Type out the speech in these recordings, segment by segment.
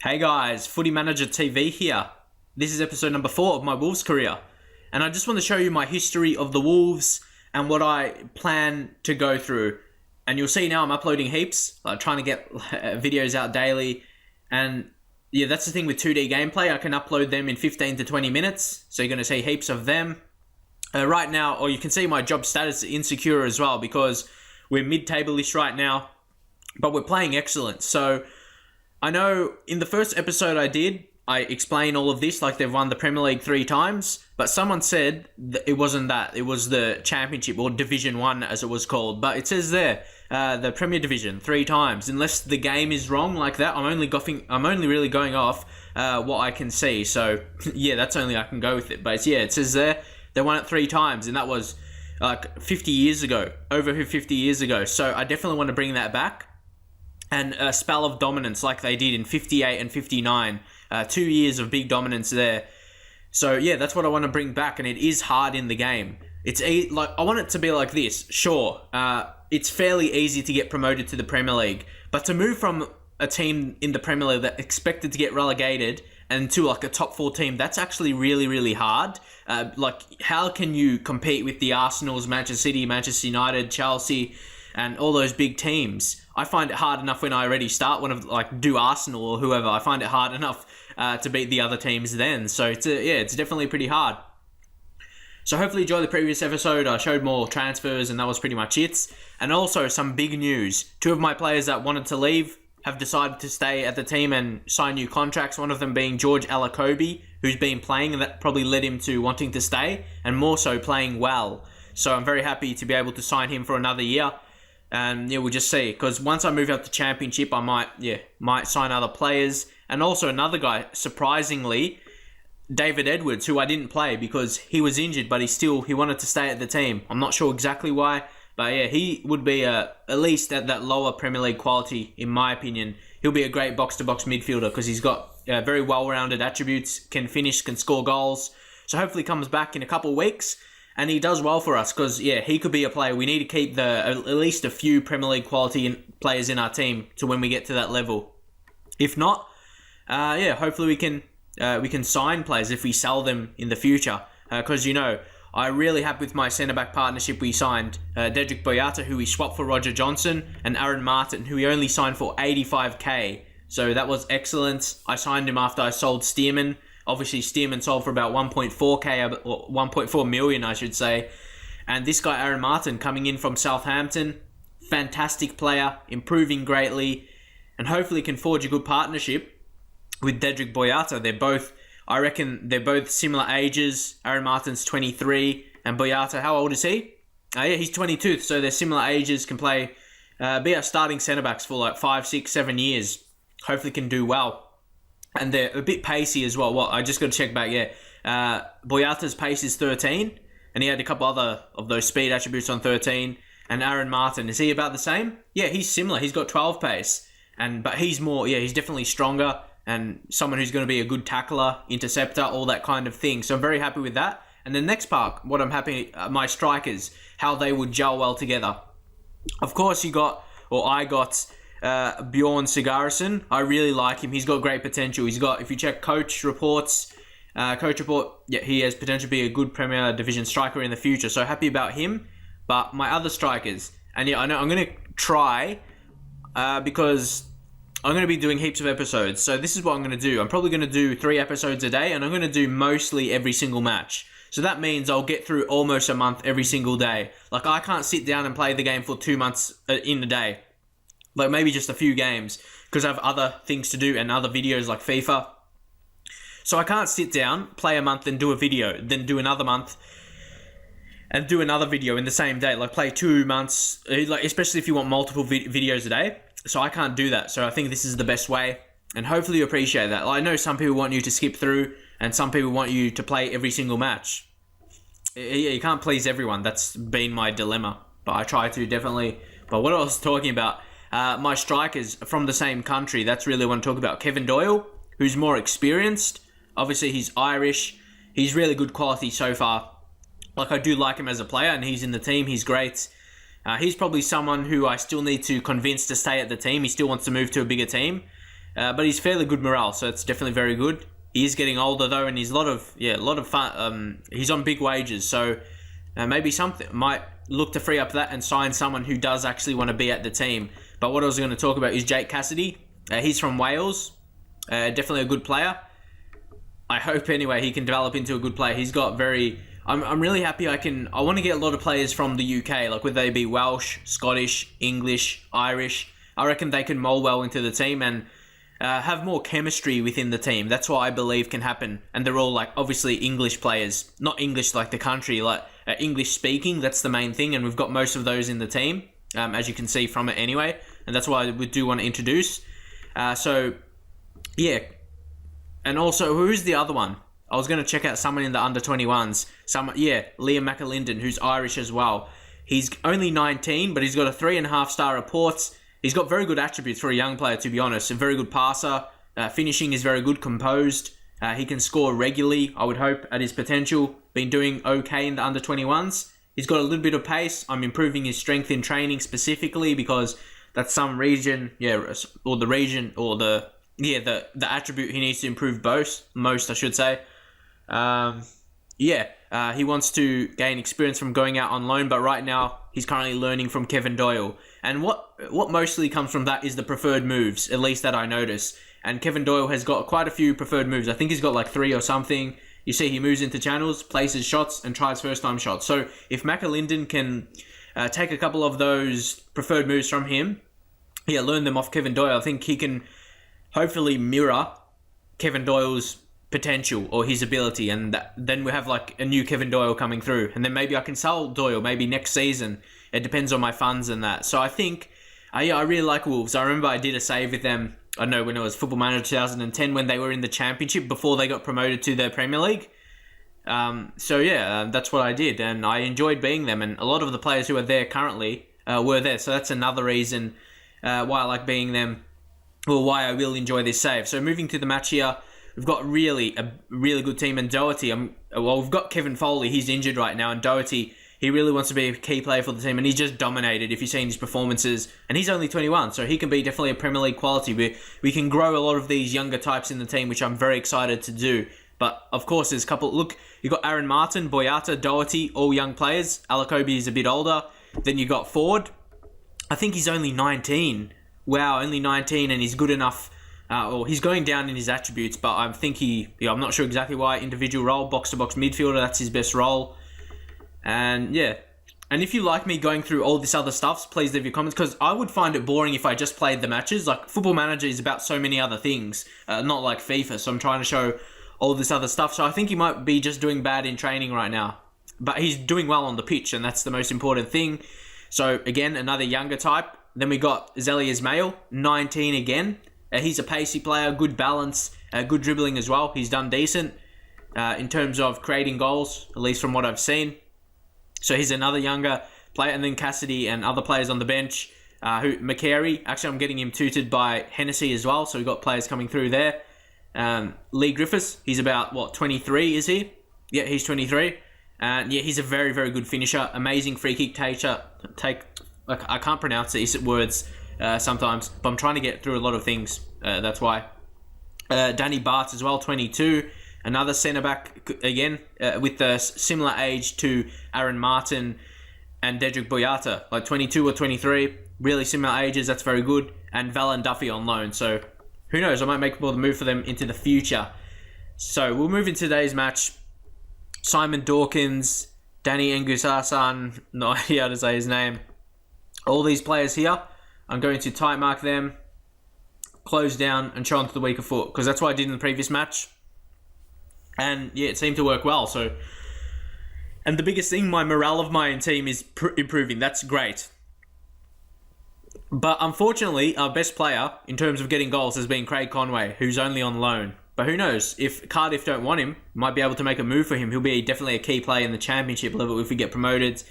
Hey guys, Footy Manager TV here. This is episode number 4 of my Wolves career. And I just want to show you my history of the Wolves and what I plan to go through. And you'll see now I'm uploading heaps, trying to get videos out daily. And yeah, that's the thing with 2D gameplay. I can upload them in 15 to 20 minutes. So you're going to see heaps of them. Right now, or you can see my job status insecure as well because we're mid-table-ish right now. But we're playing excellent. So I know in the first episode I explained all of this, like they've won the Premier League 3 times, but someone said that it wasn't that. It was the Championship, or Division 1 as it was called. But it says there, the Premier Division 3 times. Unless the game is wrong like that, I'm only really going off what I can see. So yeah, that's only I can go with it. But yeah, it says there, they won it 3 times, and that was like 50 years ago, over 50 years ago. So I definitely want to bring that back. And a spell of dominance like they did in 58 and 59. 2 years of big dominance there. So yeah, that's what I want to bring back, and it is hard in the game. I want it to be like this. Sure, it's fairly easy to get promoted to the Premier League, but to move from a team in the Premier League that expected to get relegated and to like a top 4 team, that's actually really, really hard. How can you compete with the Arsenals, Manchester City, Manchester United, Chelsea, and all those big teams? I find it hard enough when I already start do Arsenal or whoever. I find it hard enough to beat the other teams then. So it's definitely pretty hard. So hopefully you enjoyed the previous episode. I showed more transfers and that was pretty much it. And also some big news. 2 of my players that wanted to leave have decided to stay at the team and sign new contracts. One of them being George Alakobi, who's been playing, and that probably led him to wanting to stay, and more so playing well. So I'm very happy to be able to sign him for another year. And yeah, we'll just see. Because once I move up to Championship, I might sign other players. And also another guy, surprisingly, David Edwards, who I didn't play because he was injured, but he wanted to stay at the team. I'm not sure exactly why, but yeah, he would be at least at that lower Premier League quality, in my opinion. He'll be a great box-to-box midfielder because he's got very well-rounded attributes, can finish, can score goals. So hopefully he comes back in a couple of weeks. And he does well for us because, yeah, he could be a player. We need to keep at least a few Premier League quality players in our team to when we get to that level. If not, hopefully we can sign players if we sell them in the future. Because, I'm really happy with my centre-back partnership we signed. Dedrick Boyata, who we swapped for Roger Johnson, and Aaron Martin, who we only signed for $85,000. So that was excellent. I signed him after I sold Stearman. Obviously, Stearman sold for about 1.4k, or 1.4 million, I should say. And this guy, Aaron Martin, coming in from Southampton, fantastic player, improving greatly, and hopefully can forge a good partnership with Dedrick Boyata. I reckon they're both similar ages. Aaron Martin's 23, and Boyata, how old is he? He's 22, so they're similar ages, can play, be our starting centre-backs for like 5, 6, 7 years. Hopefully can do well. And they're a bit pacey as well. I just got to check back, Boyata's pace is 13, and he had a couple other of those speed attributes on 13. And Aaron Martin, is he about the same? Yeah, he's similar. He's got 12 pace. But he's more, he's definitely stronger and someone who's going to be a good tackler, interceptor, all that kind of thing. So I'm very happy with that. And the next part, my strikers, how they would gel well together. Of course, I got Bjorn Sigurdsson. I really like him. He's got great potential. If you check coach report, he has potential to be a good Premier Division striker in the future. So happy about him. But my other strikers, and yeah, I know I'm going to try because I'm going to be doing heaps of episodes. So this is what I'm going to do. I'm probably going to do 3 episodes a day, and I'm going to do mostly every single match. So that means I'll get through almost a month every single day. Like, I can't sit down and play the game for 2 months in a day. Like, maybe just a few games, because I have other things to do and other videos like FIFA. So I can't sit down, play a month, and do a video, then do another month, and do another video in the same day. Like, play 2 months, especially if you want multiple videos a day. So I can't do that. So I think this is the best way, and hopefully you appreciate that. I know some people want you to skip through, and some people want you to play every single match. You can't please everyone. That's been my dilemma. But I try to, definitely. But what I was talking about, my strikers from the same country, that's really what I want to talk about. Kevin Doyle, who's more experienced. Obviously, he's Irish. He's really good quality so far. I do like him as a player, and he's in the team. He's great. He's probably someone who I still need to convince to stay at the team. He still wants to move to a bigger team. but he's fairly good morale, so it's definitely very good. He is getting older though, and he's a lot of fun. He's on big wages, so maybe something might look to free up that and sign someone who does actually want to be at the team. But what I was going to talk about is Jake Cassidy. He's from Wales, definitely a good player. I hope anyway he can develop into a good player. He's got very. I'm really happy. I want to get a lot of players from the UK, like whether they be Welsh, Scottish, English, Irish. I reckon they can mold well into the team and have more chemistry within the team. That's what I believe can happen. And they're all like obviously English players, not English like the country, like English speaking. That's the main thing, and we've got most of those in the team, as you can see from it anyway. And that's why we do want to introduce. So yeah, and also who's the other one? I was going to check out someone in the under 21s. Liam McAlinden, who's Irish as well. He's only 19, but he's got a 3.5-star reports. He's got very good attributes for a young player, to be honest. A very good passer. Finishing is very good, composed. He can score regularly, I would hope, at his potential. Been doing okay in the under 21s. He's got a little bit of pace. I'm improving his strength in training specifically because that's some region, or the region, or the attribute he needs to improve most, I should say. He wants to gain experience from going out on loan, but right now he's currently learning from Kevin Doyle. And what mostly comes from that is the preferred moves, at least that I notice. And Kevin Doyle has got quite a few preferred moves. I think he's got like 3 or something. You see he moves into channels, places shots, and tries first-time shots. So if McAlinden can take a couple of those preferred moves from him, learn them off Kevin Doyle, I think he can hopefully mirror Kevin Doyle's potential or his ability, and then we have like a new Kevin Doyle coming through, and then maybe I can sell Doyle maybe next season. It depends on my funds and that. So I think I really like Wolves. I remember I did a save with them, I know when it was Football Manager 2010 when they were in the Championship before they got promoted to the Premier League. That's what I did, and I enjoyed being them, and a lot of the players who are there currently were there, so that's another reason why I like being them, or why I will enjoy this save. So moving to the match here, we've got a really good team, and Doherty, we've got Kevin Foley, he's injured right now, and Doherty, he really wants to be a key player for the team, and he's just dominated if you've seen his performances, and he's only 21, so he can be definitely a Premier League quality. We can grow a lot of these younger types in the team, which I'm very excited to do. But of course, there's a couple. Look, you got Aaron Martin, Boyata, Doherty, all young players. Alakobi is a bit older. Then you got Ford. I think he's only 19. Wow, only 19, and he's good enough. He's going down in his attributes, but I think I'm not sure exactly why. Individual role, box-to-box midfielder, that's his best role. And if you like me going through all this other stuff, please leave your comments, because I would find it boring if I just played the matches. Like, Football Manager is about so many other things, not like FIFA, so I'm trying to show all this other stuff. So I think he might be just doing bad in training right now, but he's doing well on the pitch, and that's the most important thing. So again, another younger type. Then we got Zeli Ismail, 19 again. He's a pacey player, good balance, good dribbling as well. He's done decent in terms of creating goals, at least from what I've seen. So he's another younger player. And then Cassidy and other players on the bench. McCary, actually I'm getting him tutored by Hennessy as well, so we've got players coming through there. Lee Griffiths, he's about, 23 is he? Yeah, he's 23. And he's a very, very good finisher. Amazing free kick taker. I can't pronounce these words sometimes, but I'm trying to get through a lot of things. That's why. Danny Bartz as well, 22. Another centre-back, again, with the similar age to Aaron Martin and Dedrick Boyata. Like 22 or 23. Really similar ages, that's very good. And Valan Duffy on loan. So, who knows, I might make more of a move for them into the future. So, we'll move into today's match. Simon Dawkins, Danny Engusasan, no idea how to say his name. All these players here, I'm going to tight mark them, close down, and show onto the weaker foot, because that's what I did in the previous match. And it seemed to work well. So, and the biggest thing, my morale of my team is improving. That's great. But unfortunately, our best player in terms of getting goals has been Craig Conway, who's only on loan. But who knows, if Cardiff don't want him, might be able to make a move for him. He'll be definitely a key player in the Championship level if we get promoted.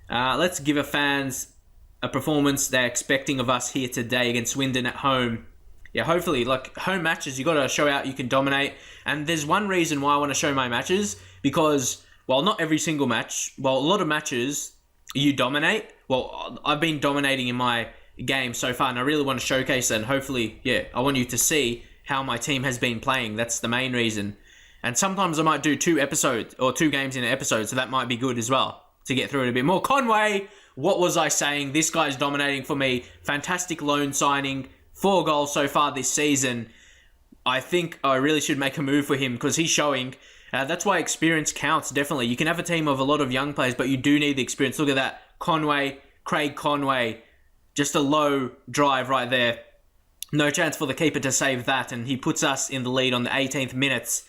Let's give our fans a performance they're expecting of us here today against Swindon at home. Yeah, hopefully, like home matches, you got to show out you can dominate. And there's one reason why I want to show my matches, because, well, not every single match, well, a lot of matches you dominate. Well, I've been dominating in my games so far, and I really want to showcase it, and hopefully, yeah, I want you to see how my team has been playing. That's the main reason. And sometimes I might do 2 episodes, or 2 games in an episode, so that might be good as well, to get through it a bit more. Conway, what was I saying? This guy's dominating for me. Fantastic loan signing. 4 goals so far this season. I think I really should make a move for him, because he's showing. That's why experience counts, definitely. You can have a team of a lot of young players, but you do need the experience. Look at that. Conway, Craig Conway. Just a low drive right there. No chance for the keeper to save that, and he puts us in the lead on the 18th minutes.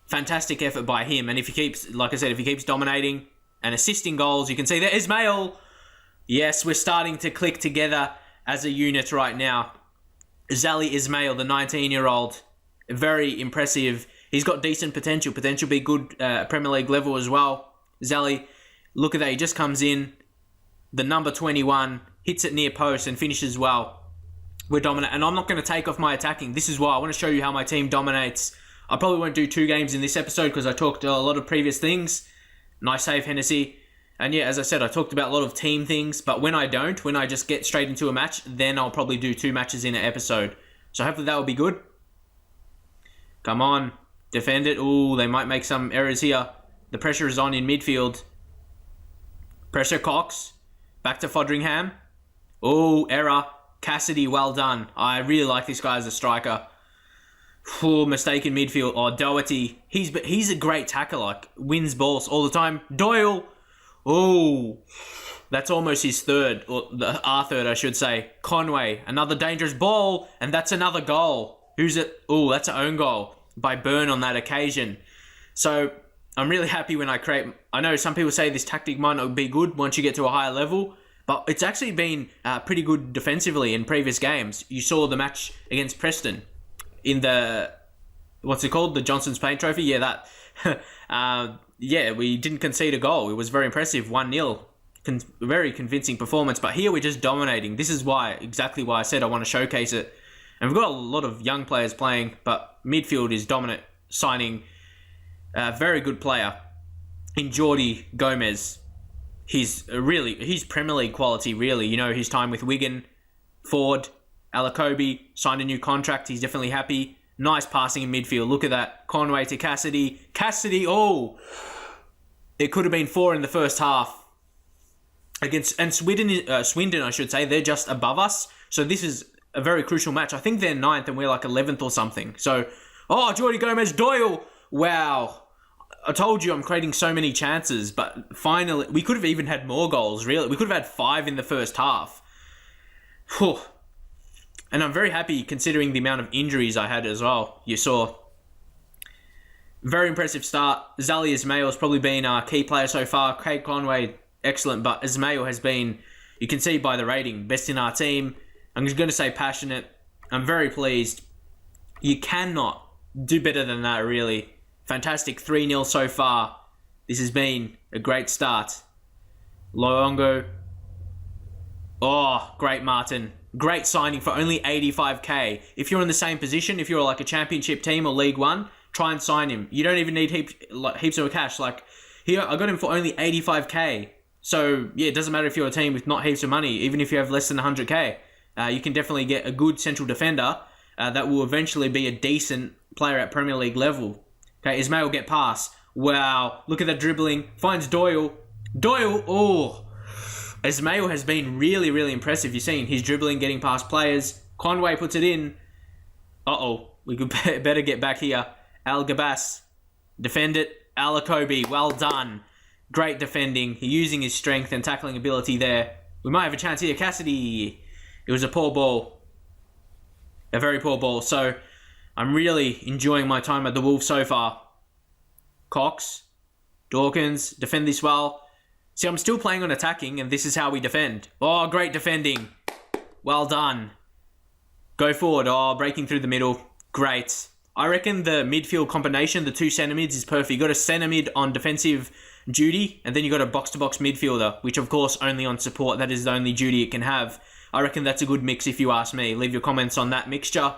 Fantastic effort by him, and if he keeps, like I said, if he keeps dominating and assisting goals, you can see there, Ismail. Yes, we're starting to click together as a unit right now. Zali Ismail, the 19-year-old, very impressive. He's got decent potential. Potential be good Premier League level as well. Zali, look at that. He just comes in, the number 21, hits it near post and finishes well. We're dominant, and I'm not going to take off my attacking. This is why I want to show you how my team dominates. I probably won't do 2 games in this episode because I talked a lot of previous things. Nice save, Hennessy. And yeah, as I said, I talked about a lot of team things, but when I don't, when I just get straight into a match, then I'll probably do 2 matches in an episode. So hopefully that will be good. Come on, defend it. Ooh, they might make some errors here. The pressure is on in midfield. Pressure Cox. Back to Fodringham. Ooh, error. Cassidy, well done. I really like this guy as a striker. Ooh, mistake in midfield. Oh, Doherty. He's a great tackler. Like, wins balls all the time. Doyle. Oh, that's almost his third, or our third, I should say. Conway, another dangerous ball, and that's another goal. Who's it? Oh, that's an own goal by Byrne on that occasion. So I'm really happy when I create. I know some people say this tactic might not be good once you get to a higher level, but it's actually been pretty good defensively in previous games. You saw the match against Preston in the, what's it called? The Johnson's Paint Trophy? Yeah, that. Yeah, we didn't concede a goal. It was very impressive, 1-0. Very convincing performance. But here we're just dominating. This is exactly why I said I want to showcase it. And we've got a lot of young players playing, but midfield is dominant, signing a very good player in Jordi Gomez. He's Premier League quality, really. You know, his time with Wigan, Ford, Alacobi, signed a new contract. He's definitely happy. Nice passing in midfield. Look at that. Conway to Cassidy. Cassidy, oh! It could have been 4 in the first half. And Swindon, I should say, they're just above us. So this is a very crucial match. I think they're 9th and we're like 11th or something. So, oh, Jordi Gomez, Doyle! Wow. I told you I'm creating so many chances, but finally, we could have even had more goals, really. We could have had 5 in the first half. Whew. And I'm very happy considering the amount of injuries I had as well. You saw. Very impressive start. Zali Ismail has probably been our key player so far. Craig Conway, excellent. But Ismail has been, you can see by the rating, best in our team. I'm just going to say passionate. I'm very pleased. You cannot do better than that, really. Fantastic 3-0 so far. This has been a great start. Loongo. Oh, great Martin. Great signing for only 85k. If you're in the same position, if you're like a championship team or League One, try and sign him. You don't even need heaps of cash. Like here, I got him for only 85k. So yeah, it doesn't matter if you're a team with not heaps of money. Even if you have less than 100k, you can definitely get a good central defender that will eventually be a decent player at Premier League level. Okay, Ismail will get past. Wow, look at that dribbling. Finds Doyle. Doyle, oh. Ismail has been really, really impressive. You've seen his dribbling, getting past players. Conway puts it in. Uh-oh. We could better get back here. Al Gabas. Defend it. Alacobi. Well done. Great defending. He's using his strength and tackling ability there. We might have a chance here. Cassidy. It was a poor ball. A very poor ball. So, I'm really enjoying my time at the Wolves so far. Cox. Dawkins. Defend this well. See, I'm still playing on attacking, and this is how we defend. Oh, great defending. Well done. Go forward. Oh, breaking through the middle. Great. I reckon the midfield combination, the 2 centre mids, is perfect. You got a centre mid on defensive duty, and then you got a box-to-box midfielder, which, of course, only on support. That is the only duty it can have. I reckon that's a good mix if you ask me. Leave your comments on that mixture.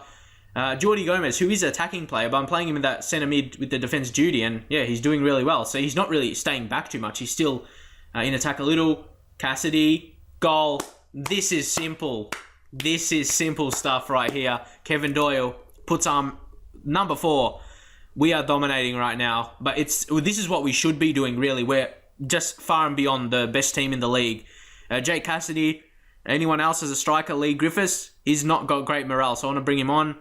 Jordi Gomez, who is an attacking player, but I'm playing him in that centre mid with the defence duty, and yeah, he's doing really well. So he's not really staying back too much. He's still... in attack a little. Cassidy. Goal. this is simple. This is simple stuff right here. Kevin Doyle puts number 4. We are dominating right now, but this is what we should be doing, really. We're just far and beyond the best team in the league. Jake Cassidy, anyone else as a striker, Lee Griffiths, he's not got great morale, so I want to bring him on.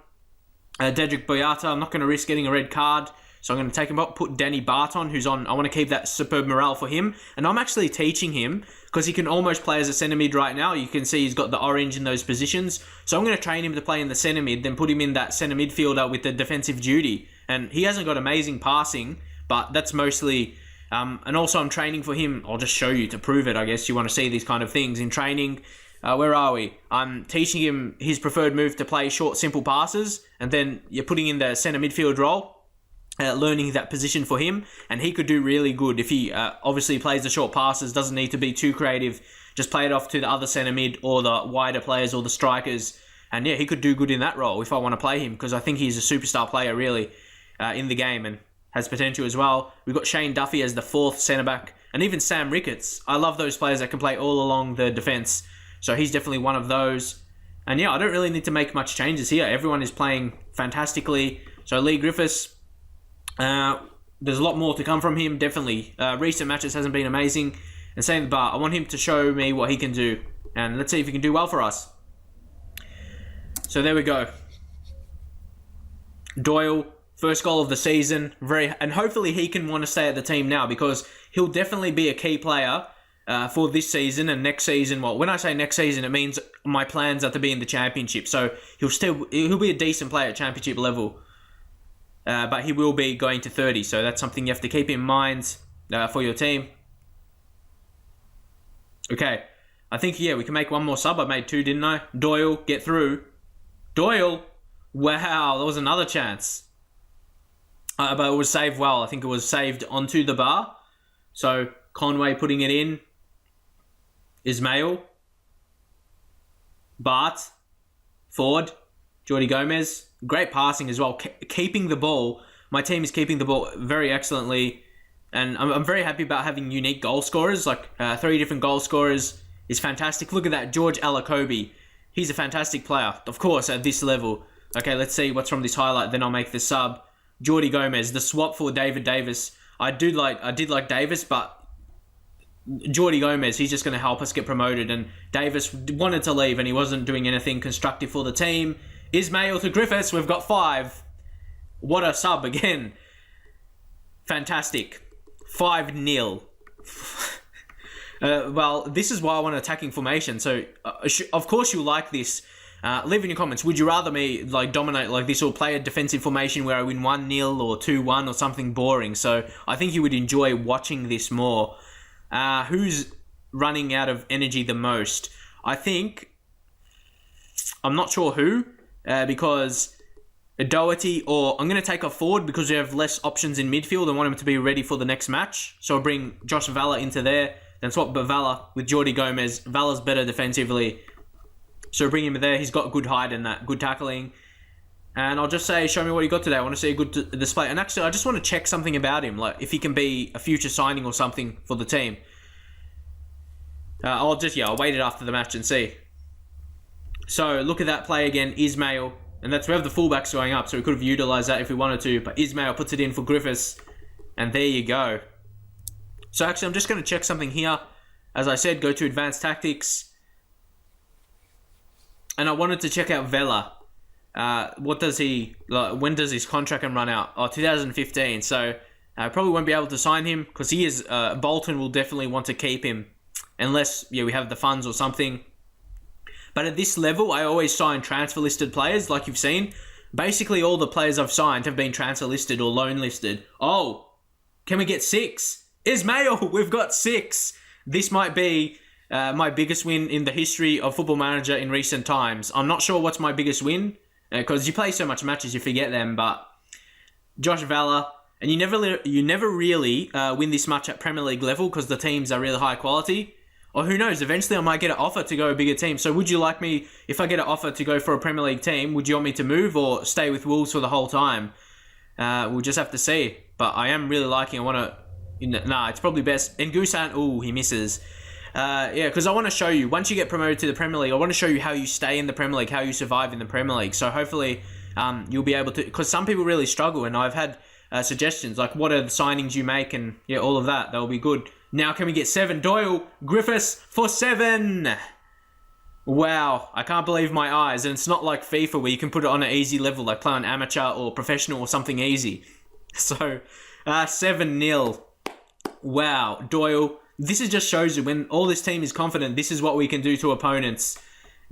Dedrick Boyata, I'm not going to risk getting a red card, so I'm going to take him up, put Danny Barton, who's on. I want to keep that superb morale for him, and I'm actually teaching him, because he can almost play as a centre mid right now. You can see he's got the orange in those positions, so I'm going to train him to play in the centre mid, then put him in that centre midfielder with the defensive duty, and he hasn't got amazing passing, but that's mostly... and also I'm training for him. I'll just show you to prove it, I guess. You want to see these kind of things in training. Where are we? I'm teaching him his preferred move to play short, simple passes, and then you're putting in the centre midfield role, learning that position for him, and he could do really good if he obviously plays the short passes, doesn't need to be too creative, just play it off to the other centre mid or the wider players or the strikers, and yeah, he could do good in that role if I want to play him, because I think he's a superstar player really in the game, and has potential as well. We've got Shane Duffy as the 4th centre-back, and even Sam Ricketts. I love those players that can play all along the defence, so he's definitely one of those. And yeah, I don't really need to make much changes here. Everyone is playing fantastically. So Lee Griffiths, there's a lot more to come from him, definitely. Recent matches hasn't been amazing. And same with Bar. I want him to show me what he can do, and let's see if he can do well for us. So there we go. Doyle, first goal of the season, and hopefully he can want to stay at the team now, because he'll definitely be a key player for this season and next season. Well, when I say next season, it means my plans are to be in the championship. So he'll be a decent player at championship level, but he will be going to 30. So that's something you have to keep in mind for your team. Okay, I think we can make one more sub. I made 2, didn't I? Doyle, get through. Doyle, wow, that was another chance. But it was saved well. I think it was saved onto the bar. So Conway putting it in. Ismail. Bart. Ford. Jordi Gomez. Great passing as well. Keeping the ball. My team is keeping the ball very excellently. And I'm very happy about having unique goal scorers. Like 3 different goal scorers is fantastic. Look at that. George Alakobi. He's a fantastic player. Of course, at this level. Okay, let's see what's from this highlight. Then I'll make the sub. Jordi Gomez, the swap for David Davis. I did like Davis, but Jordi Gomez, he's just going to help us get promoted. And Davis wanted to leave, and he wasn't doing anything constructive for the team. Ismail to Griffiths, we've got 5. What a sub again. Fantastic. 5-0. Well, this is why I want attacking formation. So, of course you like this. Leave in your comments, would you rather me dominate like this or play a defensive formation where I win 1-0 or 2-1 or something boring? So I think you would enjoy watching this more. Who's running out of energy the most? I'm not sure who, because Doherty, or I'm going to take off Ford because we have less options in midfield. I want him to be ready for the next match. So I'll bring Josh Valla into there, then swap Valla with Jordi Gomez. Valla's better defensively. So bring him there. He's got good height and that good tackling. And I'll just say, show me what you got today. I want to see a good display. And actually, I just want to check something about him, like if he can be a future signing or something for the team. I'll wait it after the match and see. So look at that play again, Ismail. And we have the fullbacks going up, so we could have utilised that if we wanted to. But Ismail puts it in for Griffiths. And there you go. So actually, I'm just going to check something here. As I said, go to Advanced Tactics. And I wanted to check out Vela. When does his contract run out? 2015. So I probably won't be able to sign him because he is. Bolton will definitely want to keep him, unless we have the funds or something. But at this level, I always sign transfer listed players, like you've seen. Basically, all the players I've signed have been transfer listed or loan listed. Oh, can we get 6? Ismail, we've got 6. This might be my biggest win in the history of Football Manager in recent times. I'm not sure what's my biggest win, because you play so much matches you forget them, but Josh Valla, and you never really win this much at Premier League level because the teams are really high quality. Or who knows, eventually I might get an offer to go a bigger team. So would you like me, if I get an offer to go for a Premier League team, would you want me to move or stay with Wolves for the whole time? We'll just have to see. But I am really liking, it's probably best. And Gusan, he misses. Yeah, because I want to show you, once you get promoted to the Premier League, I want to show you how you stay in the Premier League, how you survive in the Premier League. So hopefully you'll be able to, because some people really struggle, and I've had suggestions, like what are the signings you make, and yeah, all of that. That'll be good. Now can we get 7? Doyle, Griffiths for 7. Wow, I can't believe my eyes. And it's not like FIFA where you can put it on an easy level, like play on amateur or professional or something easy. So 7-0. Wow, Doyle. This is just shows you when all this team is confident, this is what we can do to opponents.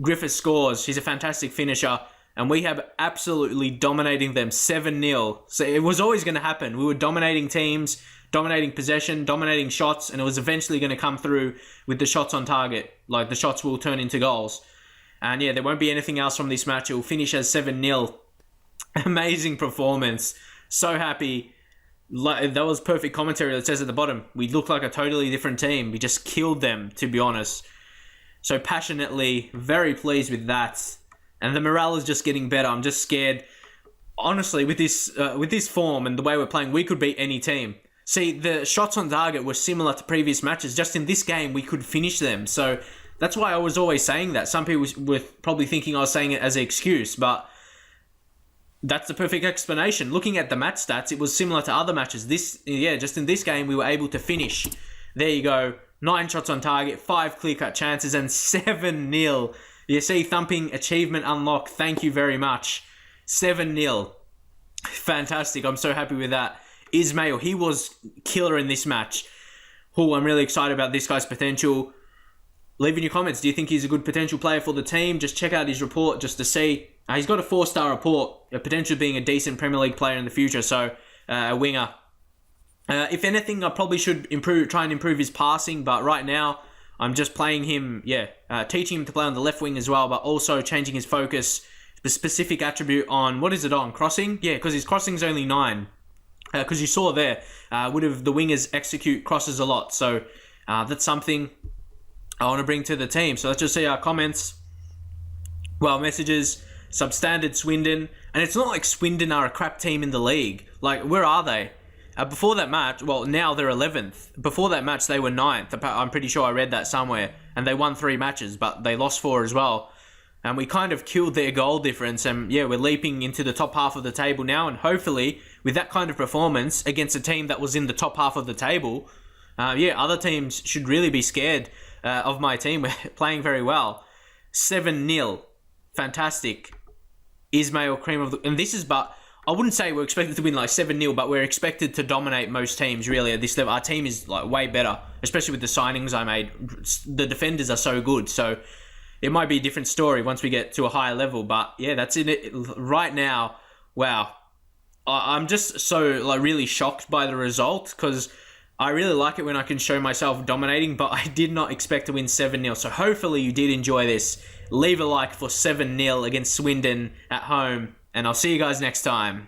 Griffiths scores. He's a fantastic finisher. And we have absolutely dominating them 7-0. So it was always going to happen. We were dominating teams, dominating possession, dominating shots, and it was eventually going to come through with the shots on target. Like the shots will turn into goals. And yeah, there won't be anything else from this match. It will finish as 7-0. Amazing performance. So happy. Like, that was perfect commentary that says at the bottom, we look like a totally different team. We just killed them, to be honest. So passionately, very pleased with that. And the morale is just getting better. I'm just scared. Honestly, with this form and the way we're playing, we could beat any team. See, the shots on target were similar to previous matches. Just in this game, we could finish them. So that's why I was always saying that. Some people were probably thinking I was saying it as an excuse, but that's the perfect explanation. Looking at the match stats, it was similar to other matches. Just in this game, we were able to finish. There you go. 9 shots on target, 5 clear-cut chances, and 7-0. You see, thumping achievement unlocked. Thank you very much. 7-0. Fantastic. I'm so happy with that. Ismail, he was killer in this match. Oh, I'm really excited about this guy's potential. Leave in your comments. Do you think he's a good potential player for the team? Just check out his report just to see. He's got a 4-star report, a potential of being a decent Premier League player in the future, so a winger. If anything, I probably should try and improve his passing, but right now I'm just playing him, teaching him to play on the left wing as well, but also changing his focus, the specific attribute on, what is it on, crossing? Yeah, because his crossing's only 9. Because you saw there, the wingers execute crosses a lot, so that's something I want to bring to the team. So let's just see our comments. Well, messages. Substandard Swindon. And it's not like Swindon are a crap team in the league. Like, where are they? Before that match, well, now they're 11th. Before that match, they were 9th. I'm pretty sure I read that somewhere. And they won 3 matches, but they lost 4 as well. And we kind of killed their goal difference. And yeah, we're leaping into the top half of the table now. And hopefully, with that kind of performance against a team that was in the top half of the table, other teams should really be scared of my team. We're playing very well. 7-0. Fantastic. Ismail, cream of the... And this is, but I wouldn't say we're expected to win like 7-0, but we're expected to dominate most teams really at this level. Our team is like way better, especially with the signings I made. The defenders are so good, so it might be a different story once we get to a higher level. But yeah, that's it right now. Wow. I'm just so like really shocked by the result because I really like it when I can show myself dominating, but I did not expect to win 7-0. So hopefully you did enjoy this. Leave a like for 7-0 against Swindon at home, and I'll see you guys next time.